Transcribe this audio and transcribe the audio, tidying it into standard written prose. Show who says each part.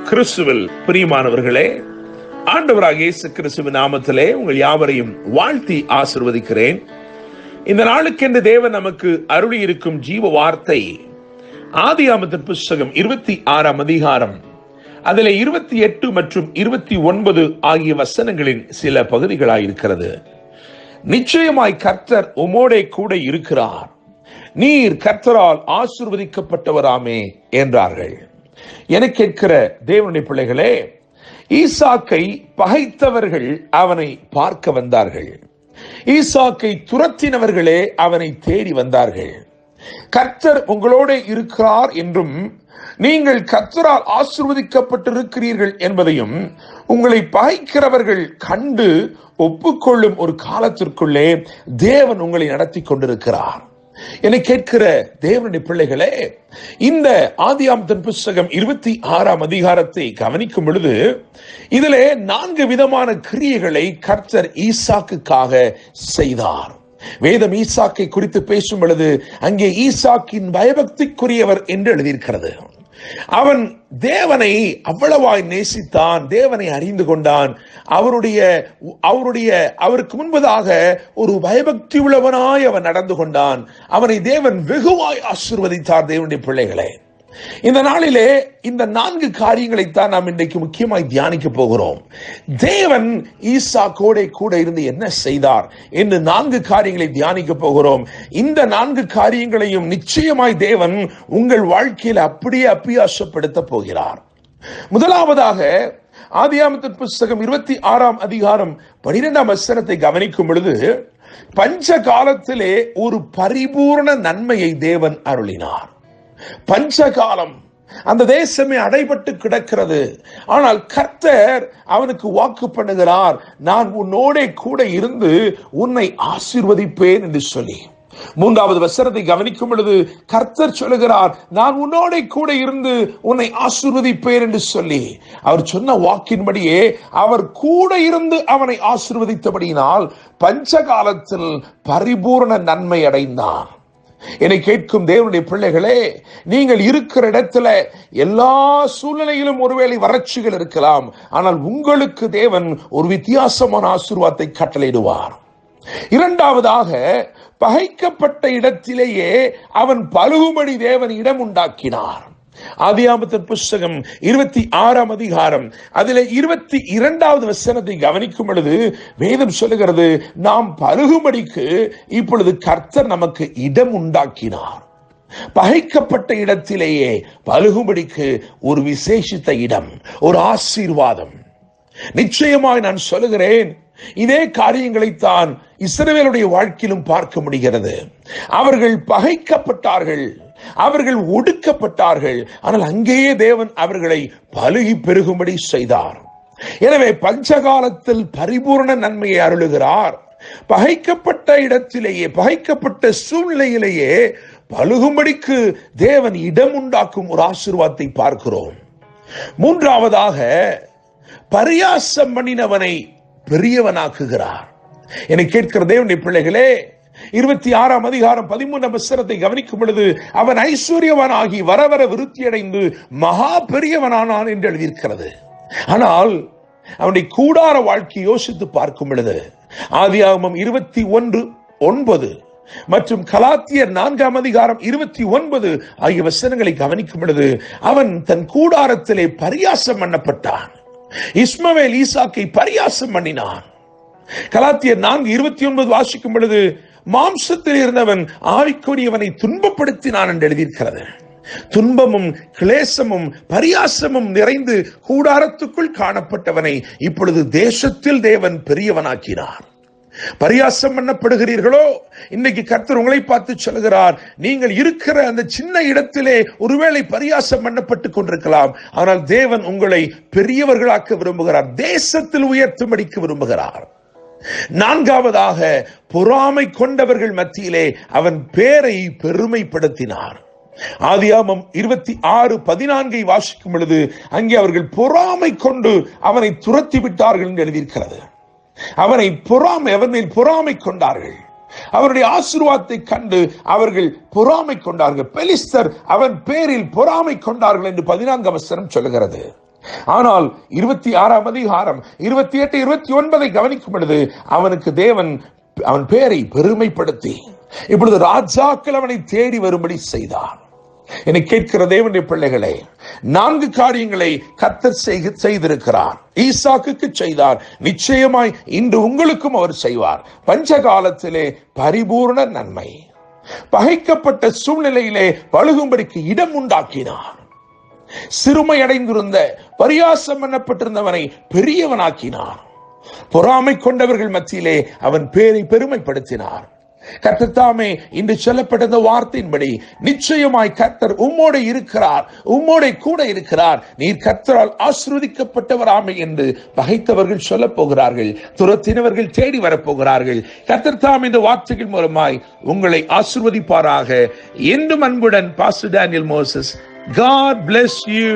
Speaker 1: கிறிஸ்துவில் பிரியமானவர்களே, ஆண்டவராகிய இயேசு கிறிஸ்துவின் நாமத்திலே உங்கள் யாவரையும் வாழ்த்தி ஆசீர்வதிக்கிறேன். இந்த நாளுக்கென்று தேவன் நமக்கு அருளி இருக்கும் ஜீவ வார்த்தை ஆதியாகமத்தின் புஸ்தகம் 26ஆம் அதிகாரம், அதில் 28 மற்றும் 29 ஆகிய வசனங்களின் சில பகுதிகளாயிருக்கிறது. நிச்சயமாய் கர்த்தர் உம்மோடே கூட இருக்கிறார், நீர் கர்த்தரால் ஆசீர்வதிக்கப்பட்டவராமே என்றார்கள். என கேட்கிற தேவனுடைய பிள்ளைகளே, ஈசாக்கை பகைத்தவர்கள் அவனை பார்க்க வந்தார்கள். ஈசாக்கை துரத்தினவர்களே அவனை தேடி வந்தார்கள். கர்த்தர் உங்களோட இருக்கிறார் என்றும் நீங்கள் கர்த்தரால் ஆசீர்வதிக்கப்பட்டிருக்கிறீர்கள் என்பதையும் உங்களை பகைக்கிறவர்கள் கண்டு ஒப்புக்கொள்ளும் ஒரு காலத்திற்குள்ளே தேவன் உங்களை நடத்தி கொண்டிருக்கிறார். என்னை கேட்கிற தேவனுடைய பிள்ளைகளே, இந்த ஆதியாகமத்தின் புஸ்தகம் 26ஆம் அதிகாரத்தை கவனிக்கும் பொழுது இதிலே 4 விதமான கிரியைகளை கர்த்தர் ஈசாக்குக்காக செய்தார். வேதம் ஈசாக்கை குறித்து பேசும் பொழுது அங்கே ஈசாக்கின் பயபக்திக்குரியவர் என்று எழுதியிருக்கிறது. அவன் தேவனை அவ்வளவாய் நேசித்தான், தேவனை அறிந்து கொண்டான். அவருக்கு முன்பதாக ஒரு பயபக்தி உள்ளவனாய் அவன் நடந்து கொண்டான். அவனை தேவன் வெகுவாய் ஆசீர்வதித்தார். தேவனுடைய பிள்ளைகளே, இந்த நாளிலே இந்த 4 காரியங்களைத்தான் நாம் இன்றைக்கு முக்கியமாய் தியானிக்க போகிறோம். தேவன் ஈசாக்கோட கூட இருந்து என்ன செய்தார் என்று 4 காரியங்களை தியானிக்க போகிறோம். இந்த 4 காரியங்களையும் நிச்சயமாய் தேவன் உங்கள் வாழ்க்கையில் அப்படியே அபியாசப்படுத்த போகிறார். முதலாவதாக ஆதியாகமத்தின் புஸ்தகம் 26ஆம் அதிகாரம் 12ஆம் வசனத்தை கவனிக்கும் பொழுது, பஞ்ச காலத்திலே ஒரு பரிபூர்ண நன்மையை தேவன் அருளினார். பஞ்சகாலம், அந்த தேசமே அடைபட்டு கிடக்கிறது. ஆனால் கர்த்தர் அவனுக்கு வாக்கு பண்ணுகிறார், நான் உன்னோட கூட இருந்து உன்னை ஆசீர்வதிப்பேன் என்று சொல்லி. 3வது வசனத்தை கவனிக்கும் பொழுது கர்த்தர் சொல்லுகிறார், நான் உன்னோட கூட இருந்து உன்னை ஆசீர்வதிப்பேன் என்று சொல்லி. அவர் சொன்ன வாக்கின்படியே அவர் கூட இருந்து அவனை ஆசீர்வதித்தபடியினால் பஞ்சகாலத்தில் பரிபூர்ண நன்மை அடைந்தான். என்னை கேட்கும் தேவனுடைய பிள்ளைகளே, நீங்கள் இருக்கிற இடத்துல எல்லா சூழ்நிலையிலும் ஒருவேளை வறட்சிகள் இருக்கலாம், ஆனால் உங்களுக்கு தேவன் ஒரு வித்தியாசமான ஆசீர்வாதத்தை கட்டளையிடுவார். இரண்டாவதாக, பகைக்கப்பட்ட இடத்திலேயே அவன் பலுகும்படி தேவன் இடம் உண்டாக்கினார். ஆதியாகமத்தின் புஸ்தகம் 26ஆம் அதிகாரம் அதிலே 22வது வசனத்தை கவனிக்கும் பொழுது வேதம் சொல்லுகிறது, நாம் பலுகும்படிக்கு இப்பொழுது கர்த்தர் நமக்கு இடம் உண்டாக்கினார். பகைக்கப்பட்ட இடத்திலேயே பலுகும்படிக்கு ஒரு விசேஷித்த இடம், ஒரு ஆசீர்வாதம். நிச்சயமாய் நான் சொல்லுகிறேன், இதே காரியங்களைத்தான் இஸ்ரவேலுடைய வாழ்க்கையிலும் பார்க்க முடிகிறது. அவர்கள் பகைக்கப்பட்டார்கள், அவர்கள் ஒடுக்கப்பட்டார்கள், ஆனால் அங்கேயே தேவன் அவர்களை பலுகி பெருகும்படி செய்தார். எனவே பஞ்சகாலத்தில் பரிபூர்ண நன்மையை அருளுகிறார். பகைக்கப்பட்ட இடத்திலேயே, பகைக்கப்பட்ட சூழ்நிலையிலேயே பலுகும்படிக்கு தேவன் இடம் உண்டாக்கும் ஒரு ஆசீர்வாதத்தை பார்க்கிறோம். மூன்றாவதாக, பரியாசம் பண்ணினவனை பெரியவனாக்குகிறார். என்னை கேட்கிற தேவனுடைய பிள்ளைகளே, 26ஆம் அதிகாரம் 13ஆம் வசனத்தை கவனிக்கும் பொழுது அவன் ஐஸ்வர்யவனாகி வர வர விருத்தியடைந்து மகா பெரியவனானான் என்று எழுதியிருக்கிறது. ஆனால் அவனுடைய கூடார வாழ்க்கை யோசித்து பார்க்கும் பொழுது ஆதியாகமம் 21:9 மற்றும் கலாத்தியர் 4ஆம் அதிகாரம் 29 ஆகிய வசனங்களை கவனிக்கும் பொழுது அவன் தன் கூடாரத்திலே பரியாசம் பண்ணப்பட்டான். இஸ்மவேல் ஈசாக்கை பரியாசம் பண்ணினான். கலாத்தியர் 4:29 வாசிக்கும் பொழுது மாம்சத்தில் இருந்தவன் ஆவிக்குரியவனை துன்பப்படுத்தினான் என்று எழுதியிருக்கிறது. துன்பமும் கிளேசமும் பரியாசமும் நிறைந்து கூடாரத்துக்குள் காணப்பட்டவனை இப்பொழுது தேசத்தில் தேவன் பெரியவனாக்கினார். பரியாசம் பண்ணப்படுகிறீர்களோ? இன்னைக்கு கர்த்தர் உங்களை பார்த்து சொல்கிறார், நீங்கள் இருக்கிற அந்த சின்ன இடத்திலே ஒருவேளை பரியாசம் பண்ணப்பட்டுக் கொண்டிருக்கலாம், ஆனால் தேவன் உங்களை பெரியவர்களாக்க விரும்புகிறார், தேசத்தில் உயர்த்தும்படிக்கு விரும்புகிறார். நான்காவதாக, பொறாமை கொண்டவர்கள் மத்தியிலே அவன் பேரை பெருமைப்படுத்தினார். ஆதியாகமம் 26:14 வாசிக்கும் பொழுது அங்கே அவர்கள் பொறாமை கொண்டு அவனை துரத்தி விட்டார்கள் என்று எழுதியிருக்கிறது. அவன் மேல் பொறாமை கொண்டார்கள். அவருடைய ஆசீர்வாதத்தை கண்டு அவர்கள் பொறாமை கொண்டார்கள். பெலிஸ்தர் அவன் பேரில் பொறாமை கொண்டார்கள் என்று 14ஆம் வசனம் சொல்லுகிறது. ஆனால் 26ஆம் அதிகாரம் 28, 29 கவனிக்கும் பொழுது அவனுக்கு தேவன் அவன் பேரை பெருமைப்படுத்தி இப்பொழுது ராஜாக்கள் அவனை தேடி வரும்படி செய்தார். என்னை கேட்கிற தேவனுடைய பிள்ளைகளே, 4 காரியங்களை கர்த்தர் செய்திருக்கிறார். ஈசாக்குக்கு செய்தார், நிச்சயமாய் இன்று உங்களுக்கும் அவர் செய்வார். பஞ்ச காலத்திலே பரிபூர்ண நன்மை, பகைக்கப்பட்ட சூழ்நிலையிலே பழுகும்படிக்கு இடம் உண்டாக்கினார். சிறுமை அடைந்திருந்த பரியாசம் பண்ணப்பட்டிருந்தவனை பெரியவனாக்கினார். பொறாமை கொண்டவர்கள் மத்தியிலே அவன் பேரை பெருமைப்படுத்தினார். கர்த்தர் தாமே இன்று சொல்லப்பட்ட வார்த்தையின்படி நிச்சயமாய் கர்த்தர் உம்மோடு இருக்கிறார், உம்மோடு கூட இருக்கிறார், நீர் கர்த்தரால் ஆசீர்வதிக்கப்பட்டவராமே என்று பகைத்தவர்கள் சொல்ல போகிறார்கள், துரத்தினவர்கள் தேடி வரப்போகிறார்கள். கர்த்தர் தாம் இந்த வார்த்தைகள் மூலமாய் உங்களை ஆசீர்வதிப்பாராக. என்றும் அன்புடன் pastor Daniel Moses. God bless you.